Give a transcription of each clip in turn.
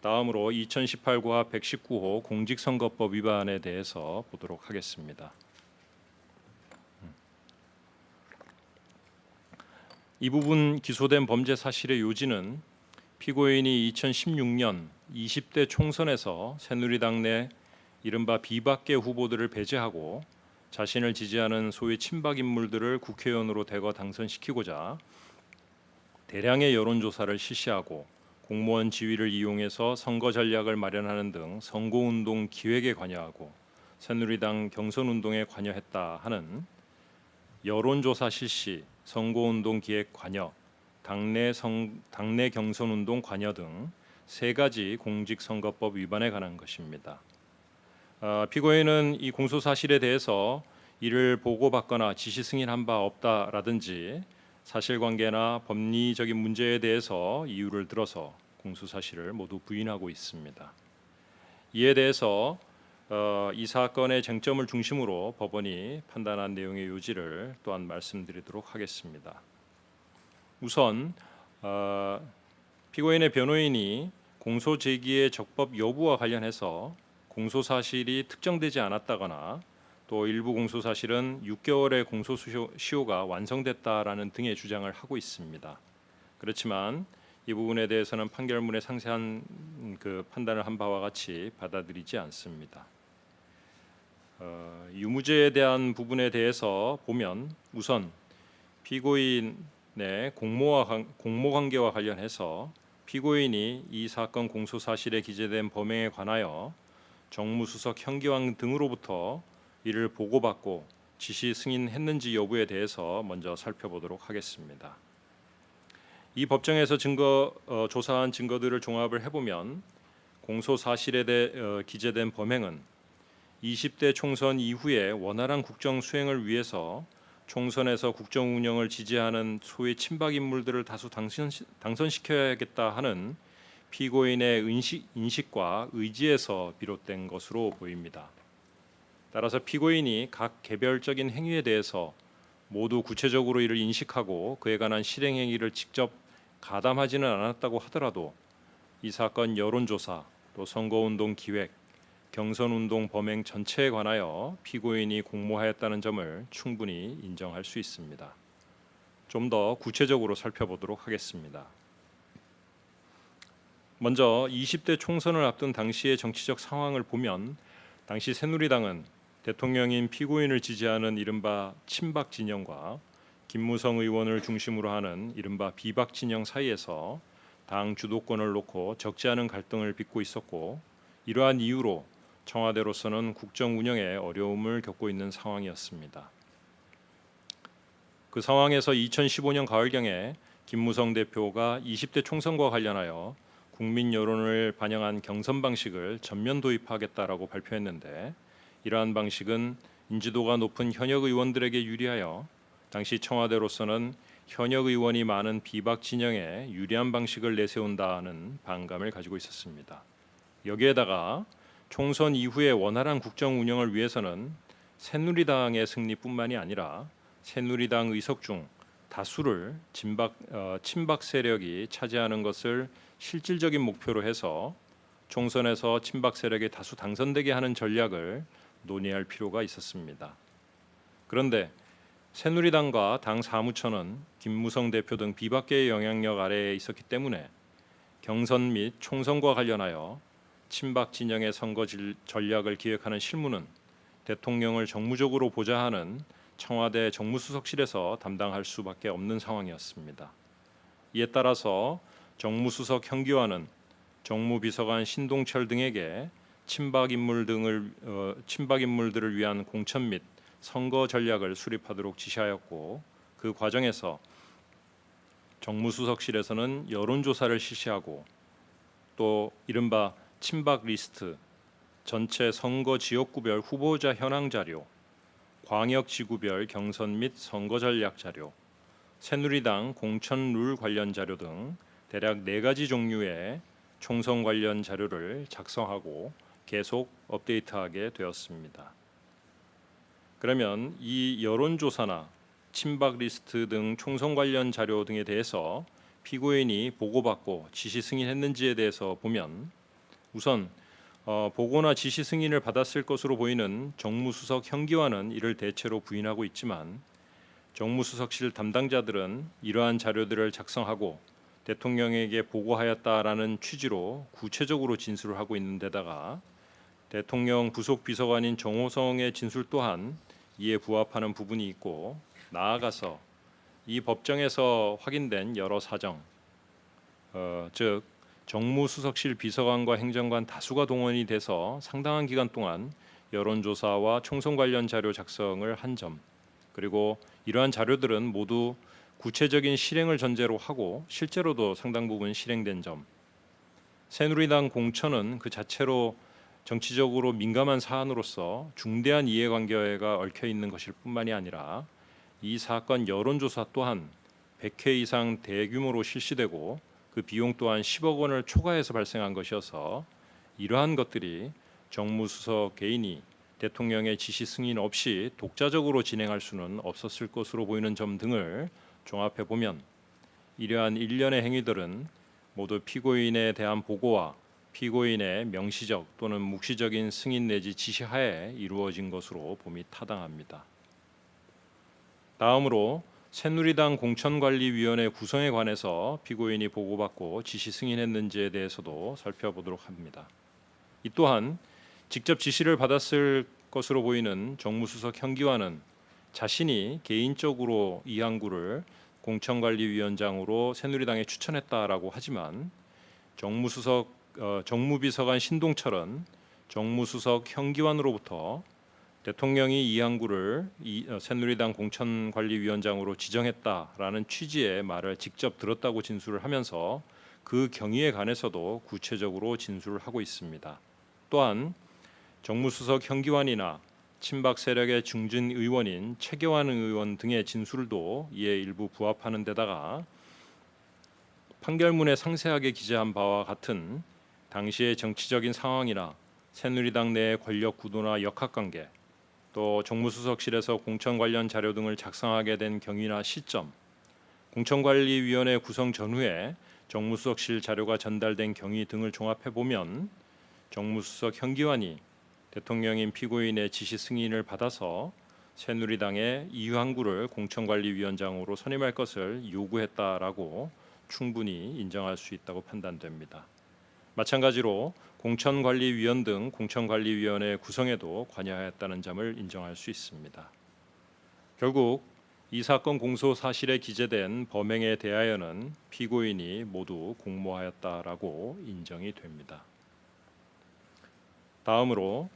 다음으로 2018과 119호 공직선거법 위반에 대해서 보도록 하겠습니다. 이 부분 기소된 범죄 사실의 요지는 피고인이 2016년 20대 총선에서 새누리당 내 이른바 비박계 후보들을 배제하고 자신을 지지하는 소위 친박 인물들을 국회의원으로 대거 당선시키고자 대량의 여론조사를 실시하고 공무원 지위를 이용해서 선거 전략을 마련하는 등 선거운동 기획에 관여하고 새누리당 경선운동에 관여했다 하는 여론조사 실시, 선거운동 기획 관여, 당내 경선운동 관여 등 세 가지 공직선거법 위반에 관한 것입니다. 피고인은 이 공소 사실에 대해서 이를 보고받거나 지시 승인한 바 없다라든지 사실관계나 법리적인 문제에 대해서 이유를 들어서 공소 사실을 모두 부인하고 있습니다. 이에 대해서 이 사건의 쟁점을 중심으로 법원이 판단한 내용의 요지를 또한 말씀드리도록 하겠습니다. 우선 피고인의 변호인이 공소 제기의 적법 여부와 관련해서 공소 사실이 특정되지 않았다거나 또 일부 공소 사실은 6개월의 공소 시효가 완성됐다라는 등의 주장을 하고 있습니다. 그렇지만 이 부분에 대해서는 판결문에 상세한 판단을 한 바와 같이 받아들이지 않습니다. 유무죄에 대한 부분에 대해서 보면 우선 피고인의 공모 관계와 관련해서 피고인이 이 사건 공소 사실에 기재된 범행에 관하여 정무수석 현기왕 등으로부터 이를 보고받고 지시 승인했는지 여부에 대해서 먼저 살펴보도록 하겠습니다. 이 법정에서 조사한 증거들을 종합을 해보면 공소 사실에 대해 기재된 범행은 20대 총선 이후에 원활한 국정 수행을 위해서 총선에서 국정 운영을 지지하는 소위 친박 인물들을 다수 당선시켜야겠다 하는 피고인의 인식과 의지에서 비롯된 것으로 보입니다. 따라서 피고인이 각 개별적인 행위에 대해서 모두 구체적으로 이를 인식하고 그에 관한 실행 행위를 직접 가담하지는 않았다고 하더라도 이 사건 여론조사 또 선거운동 기획, 경선운동 범행 전체에 관하여 피고인이 공모하였다는 점을 충분히 인정할 수 있습니다. 좀 더 구체적으로 살펴보도록 하겠습니다. 먼저 20대 총선을 앞둔 당시의 정치적 상황을 보면 당시 새누리당은 대통령인 피고인을 지지하는 이른바 친박 진영과 김무성 의원을 중심으로 하는 이른바 비박 진영 사이에서 당 주도권을 놓고 적지 않은 갈등을 빚고 있었고 이러한 이유로 청와대로서는 국정 운영에 어려움을 겪고 있는 상황이었습니다. 그 상황에서 2015년 가을경에 김무성 대표가 20대 총선과 관련하여 국민 여론을 반영한 경선 방식을 전면 도입하겠다라고 발표했는데 이러한 방식은 인지도가 높은 현역 의원들에게 유리하여 당시 청와대로서는 현역 의원이 많은 비박 진영에 유리한 방식을 내세운다는 반감을 가지고 있었습니다. 여기에다가 총선 이후의 원활한 국정 운영을 위해서는 새누리당의 승리뿐만이 아니라 새누리당 의석 중 다수를 친박 세력이 차지하는 것을 실질적인 목표로 해서 총선에서 친박 세력이 다수 당선되게 하는 전략을 논의할 필요가 있었습니다. 그런데 새누리당과 당 사무처는 김무성 대표 등 비박계의 영향력 아래에 있었기 때문에 경선 및 총선과 관련하여 친박 진영의 선거 전략을 기획하는 실무는 대통령을 정무적으로 보좌하는 청와대 정무수석실에서 담당할 수밖에 없는 상황이었습니다. 이에 따라서 정무수석 현기환은 정무비서관 신동철 등에게 친박 인물들을 위한 공천 및 선거 전략을 수립하도록 지시하였고 그 과정에서 정무수석실에서는 여론조사를 실시하고 또 이른바 친박 리스트, 전체 선거 지역구별 후보자 현황 자료, 광역지구별 경선 및 선거 전략 자료, 새누리당 공천 룰 관련 자료 등 대략 4가지 종류의 총선 관련 자료를 작성하고 계속 업데이트하게 되었습니다. 그러면 이 여론조사나 친박 리스트 등 총선 관련 자료 등에 대해서 피고인이 보고받고 지시 승인했는지에 대해서 보면 우선 보고나 지시 승인을 받았을 것으로 보이는 정무수석 형기관은 이를 대체로 부인하고 있지만 정무수석실 담당자들은 이러한 자료들을 작성하고 대통령에게 보고하였다라는 취지로 구체적으로 진술을 하고 있는 데다가 대통령 부속 비서관인 정호성의 진술 또한 이에 부합하는 부분이 있고, 나아가서 이 법정에서 확인된 여러 사정, 즉 정무수석실 비서관과 행정관 다수가 동원이 돼서 상당한 기간 동안 여론조사와 총선 관련 자료 작성을 한 점, 그리고 이러한 자료들은 모두 구체적인 실행을 전제로 하고 실제로도 상당 부분 실행된 점, 새누리당 공천은 그 자체로 정치적으로 민감한 사안으로서 중대한 이해관계가 얽혀 있는 것일 뿐만이 아니라 이 사건 여론조사 또한 100회 이상 대규모로 실시되고 그 비용 또한 10억 원을 초과해서 발생한 것이어서 이러한 것들이 정무수석 개인이 대통령의 지시 승인 없이 독자적으로 진행할 수는 없었을 것으로 보이는 점 등을 종합해 보면 이러한 일련의 행위들은 모두 피고인에 대한 보고와 피고인의 명시적 또는 묵시적인 승인 내지 지시하에 이루어진 것으로 봄이 타당합니다. 다음으로 새누리당 공천관리위원회 구성에 관해서 피고인이 보고받고 지시 승인했는지에 대해서도 살펴보도록 합니다. 이 또한 직접 지시를 받았을 것으로 보이는 정무수석 형기관은 자신이 개인적으로 이항구를 공천관리위원장으로 새누리당에 추천했다라고 하지만 정무비서관 신동철은 정무수석 형기관으로부터 대통령이 이항구를 새누리당 공천관리위원장으로 지정했다라는 취지의 말을 직접 들었다고 진술을 하면서 그 경위에 관해서도 구체적으로 진술을 하고 있습니다. 또한 정무수석 형기관이나 친박 세력의 중진 의원인 최경환 의원 등의 진술도 이에 일부 부합하는 데다가 판결문에 상세하게 기재한 바와 같은 당시의 정치적인 상황이나 새누리당 내의 권력 구도나 역학관계, 또 정무수석실에서 공천 관련 자료 등을 작성하게 된 경위나 시점, 공천관리위원회 구성 전후에 정무수석실 자료가 전달된 경위 등을 종합해 보면 정무수석 형기관이 대통령인 피고인의 지시 승인을 받아서 새누리당의 이항구를 공천관리위원장으로 선임할 것을 요구했다라고 충분히 인정할 수 있다고 판단됩니다. 마찬가지로 공천관리위원 등 공천관리위원회 구성에도 관여하였다는 점을 인정할 수 있습니다. 결국 이 사건 공소 사실에 기재된 범행에 대하여는 피고인이 모두 공모하였다라고 인정이 됩니다. 다음으로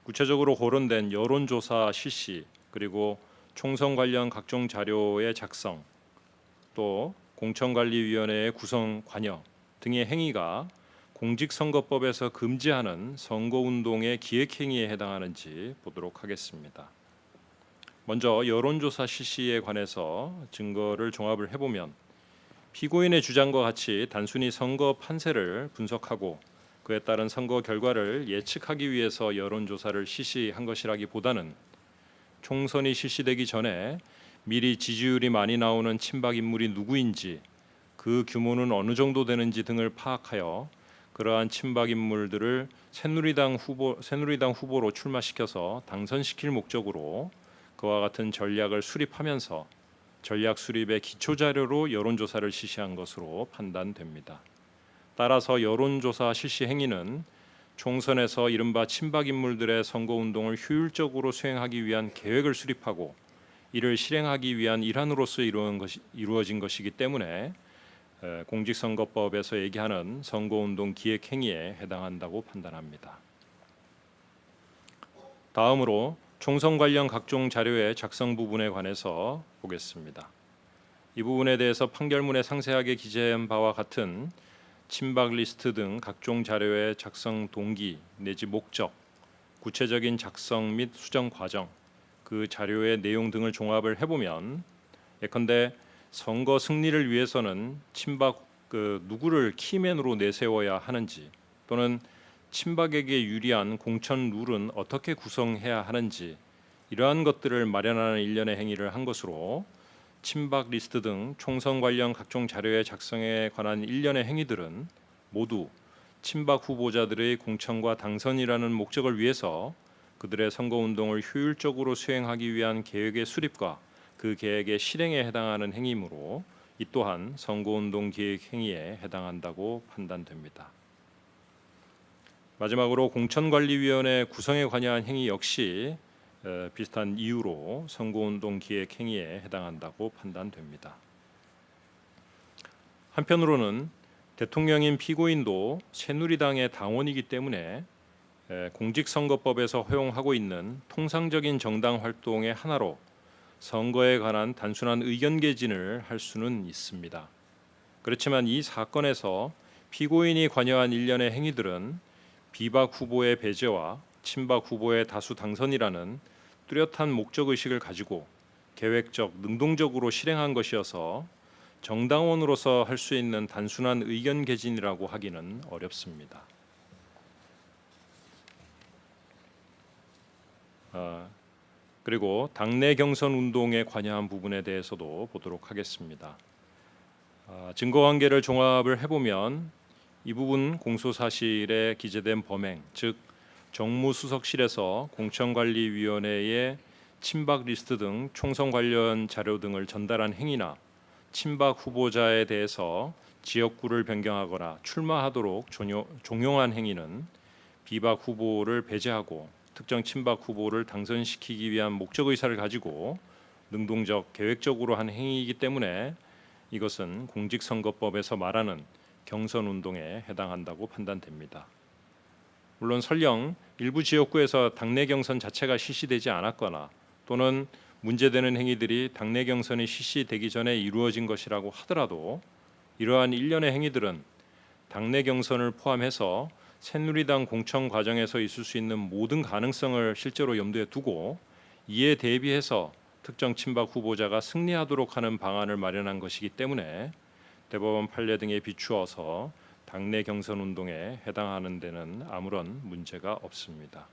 구체적으로 거론된 여론조사 실시, 그리고 총선 관련 각종 자료의 작성, 또 공천관리위원회의 구성 관여 등의 행위가 공직선거법에서 금지하는 선거운동의 기획행위에 해당하는지 보도록 하겠습니다. 먼저 여론조사 실시에 관해서 증거를 종합을 해보면 피고인의 주장과 같이 단순히 선거 판세를 분석하고 그에 따른 선거 결과를 예측하기 위해서 여론조사를 실시한 것이라기보다는 총선이 실시되기 전에 미리 지지율이 많이 나오는 친박 인물이 누구인지, 그 규모는 어느 정도 되는지 등을 파악하여 그러한 친박 인물들을 새누리당 후보로 출마시켜서 당선시킬 목적으로 그와 같은 전략을 수립하면서 전략 수립의 기초 자료로 여론조사를 실시한 것으로 판단됩니다. 따라서 여론조사 실시 행위는 총선에서 이른바 친박 인물들의 선거운동을 효율적으로 수행하기 위한 계획을 수립하고 이를 실행하기 위한 일환으로서 이루어진 것이기 때문에 공직선거법에서 얘기하는 선거운동 기획행위에 해당한다고 판단합니다. 다음으로 총선 관련 각종 자료의 작성 부분에 관해서 보겠습니다. 이 부분에 대해서 판결문에 상세하게 기재한 바와 같은 친박 리스트 등 각종 자료의 작성 동기 내지 목적, 구체적인 작성 및 수정 과정, 그 자료의 내용 등을 종합을 해보면 예컨대 선거 승리를 위해서는 친박 누구를 키맨으로 내세워야 하는지, 또는 친박에게 유리한 공천 룰은 어떻게 구성해야 하는지, 이러한 것들을 마련하는 일련의 행위를 한 것으로 친박 리스트 등 총선 관련 각종 자료의 작성에 관한 일련의 행위들은 모두 친박 후보자들의 공천과 당선이라는 목적을 위해서 그들의 선거운동을 효율적으로 수행하기 위한 계획의 수립과 그 계획의 실행에 해당하는 행위이므로 이 또한 선거운동 기획 행위에 해당한다고 판단됩니다. 마지막으로 공천관리위원회 구성에 관여한 행위 역시 비슷한 이유로 선거운동 기획 행위에 해당한다고 판단됩니다. 한편으로는 대통령인 피고인도 새누리당의 당원이기 때문에 공직선거법에서 허용하고 있는 통상적인 정당 활동의 하나로 선거에 관한 단순한 의견 개진을 할 수는 있습니다. 그렇지만 이 사건에서 피고인이 관여한 일련의 행위들은 비박 후보의 배제와 친박 후보의 다수 당선이라는 뚜렷한 목적의식을 가지고 계획적, 능동적으로 실행한 것이어서 정당원으로서 할 수 있는 단순한 의견 개진이라고 하기는 어렵습니다. 그리고 당내 경선 운동에 관여한 부분에 대해서도 보도록 하겠습니다. 증거관계를 종합을 해보면 이 부분 공소사실에 기재된 범행, 즉 정무수석실에서 공천관리위원회에 친박 리스트 등 총선 관련 자료 등을 전달한 행위나 친박 후보자에 대해서 지역구를 변경하거나 출마하도록 종용한 행위는 비박 후보를 배제하고 특정 친박 후보를 당선시키기 위한 목적의사를 가지고 능동적, 계획적으로 한 행위이기 때문에 이것은 공직선거법에서 말하는 경선운동에 해당한다고 판단됩니다. 물론 설령 일부 지역구에서 당내 경선 자체가 실시되지 않았거나 또는 문제되는 행위들이 당내 경선이 실시되기 전에 이루어진 것이라고 하더라도 이러한 일련의 행위들은 당내 경선을 포함해서 새누리당 공천 과정에서 있을 수 있는 모든 가능성을 실제로 염두에 두고 이에 대비해서 특정 친박 후보자가 승리하도록 하는 방안을 마련한 것이기 때문에 대법원 판례 등에 비추어서 당내 경선 운동에 해당하는 데는 아무런 문제가 없습니다.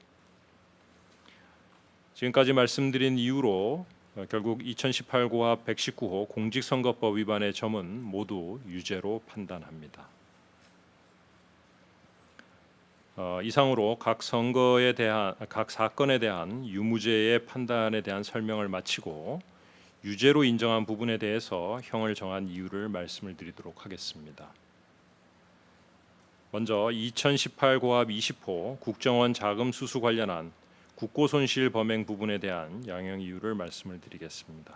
지금까지 말씀드린 이유로 결국 2018 고합 119호 공직선거법 위반의 점은 모두 유죄로 판단합니다. 이상으로 각 사건에 대한 유무죄의 판단에 대한 설명을 마치고 유죄로 인정한 부분에 대해서 형을 정한 이유를 말씀을 드리도록 하겠습니다. 먼저 2018 고합 20호 국정원 자금 수수 관련한 국고손실 범행 부분에 대한 양형 이유를 말씀을 드리겠습니다.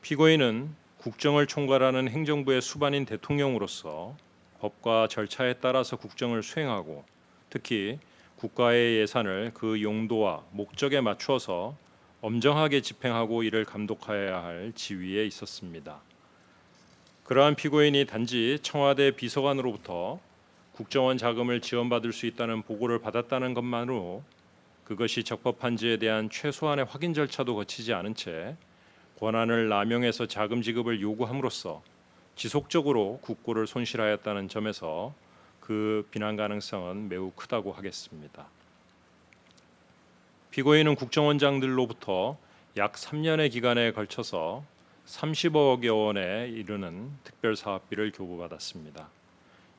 피고인은 국정을 총괄하는 행정부의 수반인 대통령으로서 법과 절차에 따라서 국정을 수행하고 특히 국가의 예산을 그 용도와 목적에 맞추어서 엄정하게 집행하고 이를 감독해야 할 지위에 있었습니다. 그러한 피고인이 단지 청와대 비서관으로부터 국정원 자금을 지원받을 수 있다는 보고를 받았다는 것만으로 그것이 적법한지에 대한 최소한의 확인 절차도 거치지 않은 채 권한을 남용해서 자금 지급을 요구함으로써 지속적으로 국고를 손실하였다는 점에서 그 비난 가능성은 매우 크다고 하겠습니다. 피고인은 국정원장들로부터 약 3년의 기간에 걸쳐서 30억여 원에 이르는 특별사업비를 교부받았습니다.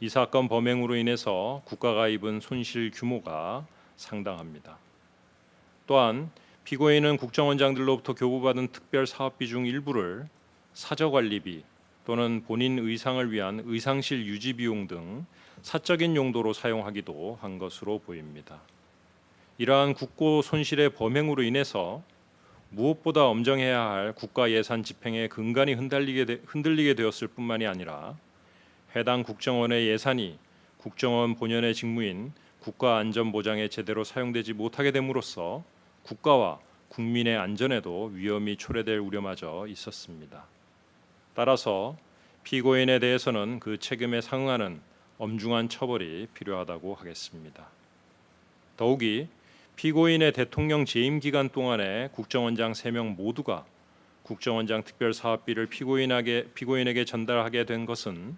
이 사건 범행으로 인해서 국가가 입은 손실 규모가 상당합니다. 또한 피고인은 국정원장들로부터 교부받은 특별사업비 중 일부를 사저관리비 또는 본인 의상을 위한 의상실 유지 비용 등 사적인 용도로 사용하기도 한 것으로 보입니다. 이러한 국고 손실의 범행으로 인해서 무엇보다 엄정해야 할 국가 예산 집행의 근간이 흔들리게 되었을 뿐만이 아니라 해당 국정원의 예산이 국정원 본연의 직무인 국가 안전 보장에 제대로 사용되지 못하게 됨으로써 국가와 국민의 안전에도 위험이 초래될 우려마저 있었습니다. 따라서 피고인에 대해서는 그 책임에 상응하는 엄중한 처벌이 필요하다고 하겠습니다. 더욱이 피고인의 대통령 재임 기간 동안에 국정원장 3명 모두가 국정원장 특별사업비를 피고인에게 전달하게 된 것은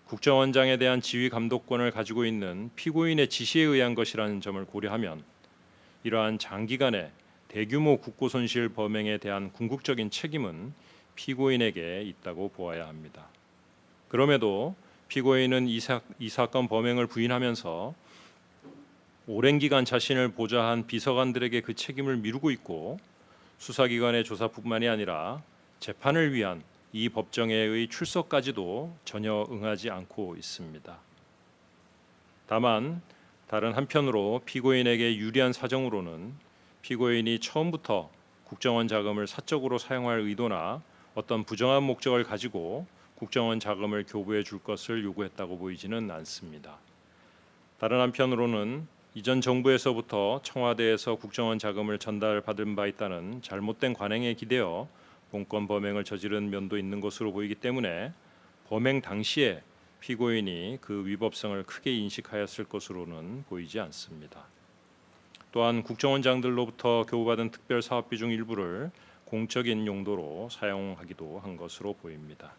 국정원장에 대한 지휘 감독권을 가지고 있는 피고인의 지시에 의한 것이라는 점을 고려하면 이러한 장기간의 대규모 국고 손실 범행에 대한 궁극적인 책임은 피고인에게 있다고 보아야 합니다. 그럼에도 피고인은 이 사건 범행을 부인하면서 오랜 기간 자신을 보좌한 비서관들에게 그 책임을 미루고 있고 수사기관의 조사뿐만이 아니라 재판을 위한 이 법정에의 출석까지도 전혀 응하지 않고 있습니다. 다만 다른 한편으로 피고인에게 유리한 사정으로는 피고인이 처음부터 국정원 자금을 사적으로 사용할 의도나 어떤 부정한 목적을 가지고 국정원 자금을 교부해 줄 것을 요구했다고 보이지는 않습니다. 다른 한편으로는 이전 정부에서부터 청와대에서 국정원 자금을 전달받은 바 있다는 잘못된 관행에 기대어 본건 범행을 저지른 면도 있는 것으로 보이기 때문에 범행 당시에 피고인이 그 위법성을 크게 인식하였을 것으로는 보이지 않습니다. 또한 국정원장들로부터 교부받은 특별 사업비 중 일부를 공적인 용도로 사용하기도 한 것으로 보입니다.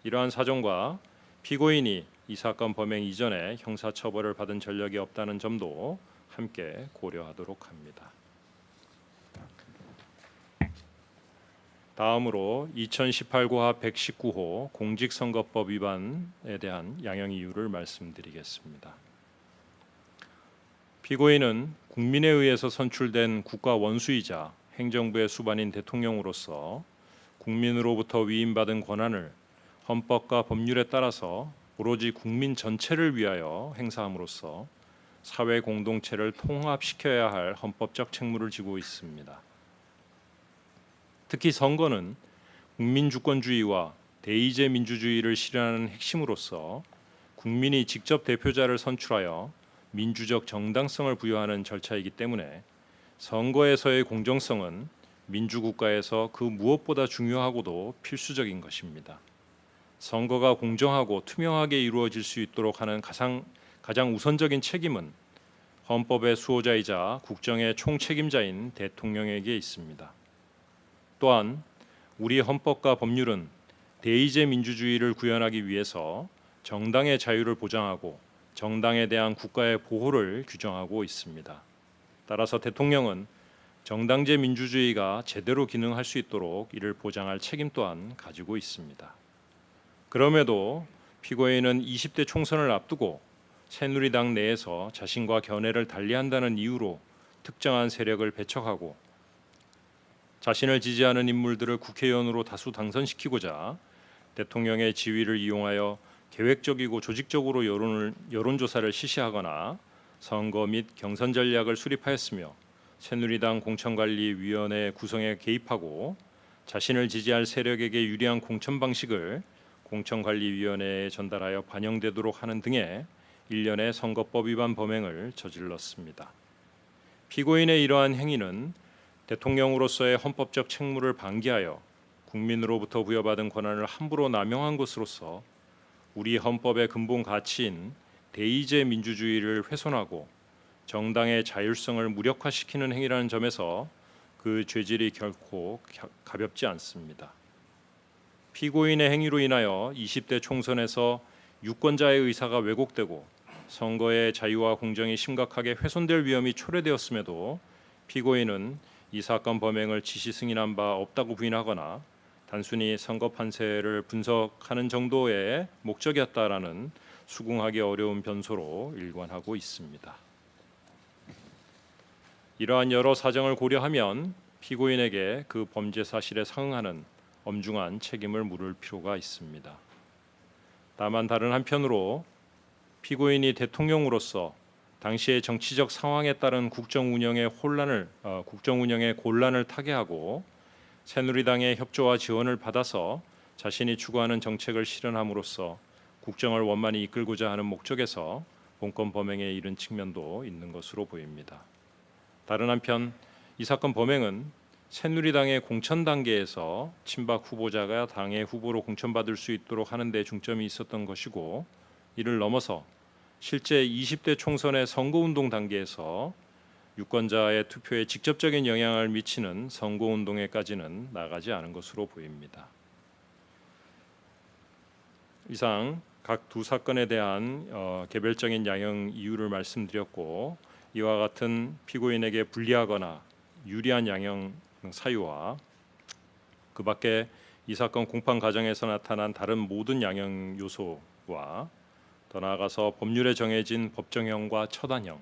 이러한 사정과 피고인이 이 사건 범행 이전에 형사처벌을 받은 전력이 없다는 점도 함께 고려하도록 합니다. 다음으로 2018 고합 119호 공직선거법 위반에 대한 양형 이유를 말씀드리겠습니다. 피고인은 국민에 의해서 선출된 국가 원수이자 행정부의 수반인 대통령으로서 국민으로부터 위임받은 권한을 헌법과 법률에 따라서 오로지 국민 전체를 위하여 행사함으로써 사회 공동체를 통합시켜야 할 헌법적 책무를 지고 있습니다. 특히 선거는 국민주권주의와 대의제 민주주의를 실현하는 핵심으로서 국민이 직접 대표자를 선출하여 민주적 정당성을 부여하는 절차이기 때문에 선거에서의 공정성은 민주국가에서 그 무엇보다 중요하고도 필수적인 것입니다. 선거가 공정하고 투명하게 이루어질 수 있도록 하는 가장 우선적인 책임은 헌법의 수호자이자 국정의 총책임자인 대통령에게 있습니다. 또한 우리 헌법과 법률은 대의제 민주주의를 구현하기 위해서 정당의 자유를 보장하고 정당에 대한 국가의 보호를 규정하고 있습니다. 따라서 대통령은 정당제 민주주의가 제대로 기능할 수 있도록 이를 보장할 책임 또한 가지고 있습니다. 그럼에도 피고인은 20대 총선을 앞두고 새누리당 내에서 자신과 견해를 달리한다는 이유로 특정한 세력을 배척하고 자신을 지지하는 인물들을 국회의원으로 다수 당선시키고자 대통령의 지위를 이용하여 계획적이고 조직적으로 여론조사를 실시하거나 선거 및 경선 전략을 수립하였으며 새누리당 공천관리위원회 구성에 개입하고 자신을 지지할 세력에게 유리한 공천 방식을 공천관리위원회에 전달하여 반영되도록 하는 등의 일련의 선거법 위반 범행을 저질렀습니다. 피고인의 이러한 행위는 대통령으로서의 헌법적 책무를 방기하여 국민으로부터 부여받은 권한을 함부로 남용한 것으로서 우리 헌법의 근본 가치인 대의제 민주주의를 훼손하고 정당의 자율성을 무력화시키는 행위라는 점에서 그 죄질이 결코 가볍지 않습니다. 피고인의 행위로 인하여 20대 총선에서 유권자의 의사가 왜곡되고 선거의 자유와 공정이 심각하게 훼손될 위험이 초래되었음에도 피고인은 이 사건 범행을 지시 승인한 바 없다고 부인하거나 단순히 선거 판세를 분석하는 정도의 목적이었다라는 수긍하기 어려운 변소로 일관하고 있습니다. 이러한 여러 사정을 고려하면 피고인에게 그 범죄 사실에 상응하는 엄중한 책임을 물을 필요가 있습니다. 다만 다른 한편으로 피고인이 대통령으로서 당시의 정치적 상황에 따른 국정 운영의 곤란을 타개하고 새누리당의 협조와 지원을 받아서 자신이 추구하는 정책을 실현함으로써 국정을 원만히 이끌고자 하는 목적에서 본건 범행에 이른 측면도 있는 것으로 보입니다. 다른 한편 이 사건 범행은 새누리당의 공천 단계에서 친박 후보자가 당의 후보로 공천받을 수 있도록 하는 데 중점이 있었던 것이고 이를 넘어서 실제 20대 총선의 선거운동 단계에서 유권자의 투표에 직접적인 영향을 미치는 선거운동에까지는 나가지 않은 것으로 보입니다. 이상 각 두 사건에 대한 개별적인 양형 이유를 말씀드렸고 이와 같은 피고인에게 불리하거나 유리한 양형 사유와 그 밖에 이 사건 공판 과정에서 나타난 다른 모든 양형 요소 더 나아가서 법률에 정해진 법정형과 처단형,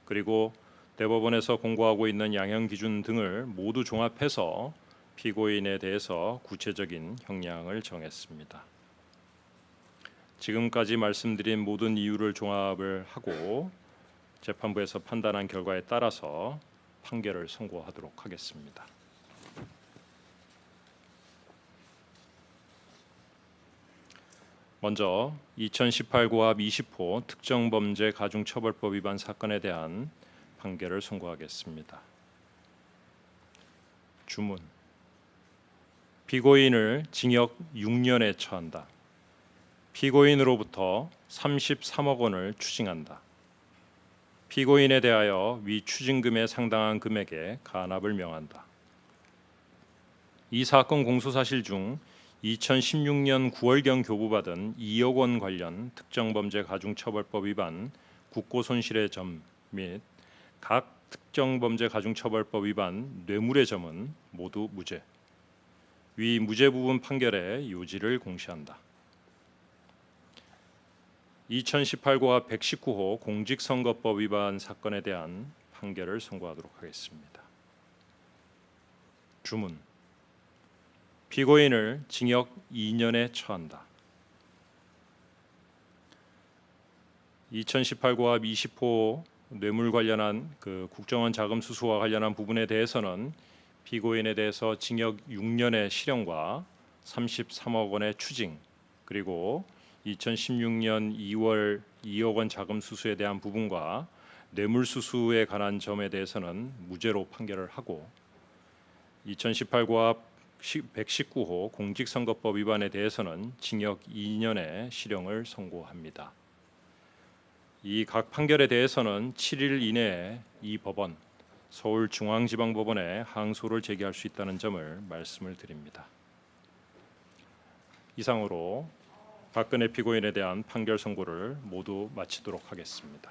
그리고 대법원에서 공고하고 있는 양형 기준 등을 모두 종합해서 피고인에 대해서 구체적인 형량을 정했습니다. 지금까지 말씀드린 모든 이유를 종합을 하고 재판부에서 판단한 결과에 따라서 판결을 선고하도록 하겠습니다. 먼저 2018 고합 20호 특정범죄 가중처벌법 위반 사건에 대한 판결을 선고하겠습니다. 주문. 피고인을 징역 6년에 처한다. 피고인으로부터 33억 원을 추징한다. 피고인에 대하여 위 추징금에 상당한 금액의 간압을 명한다. 이 사건 공소사실 중 2016년 9월경 교부받은 2억 원 관련 특정범죄 가중처벌법 위반 국고손실의 점 및 각 특정범죄 가중처벌법 위반 뇌물의 점은 모두 무죄. 위 무죄 부분 판결의 요지를 공시한다. 2018 고합 119호 공직선거법 위반 사건에 대한 판결을 선고하도록 하겠습니다. 주문. 피고인을 징역 2년에 처한다. 2018 고합 20호 뇌물 관련한 국정원 자금 수수와 관련한 부분에 대해서는 피고인에 대해서 징역 6년의 실형과 33억 원의 추징, 그리고 2016년 2월 2억 원 자금 수수에 대한 부분과 뇌물 수수에 관한 점에 대해서는 무죄로 판결을 하고 2018 고합 119호 공직선거법 위반에 대해서는 징역 2년의 실형을 선고합니다. 이 각 판결에 대해서는 7일 이내에 이 법원 서울중앙지방법원에 항소를 제기할 수 있다는 점을 말씀을 드립니다. 이상으로 박근혜 피고인에 대한 판결 선고를 모두 마치도록 하겠습니다.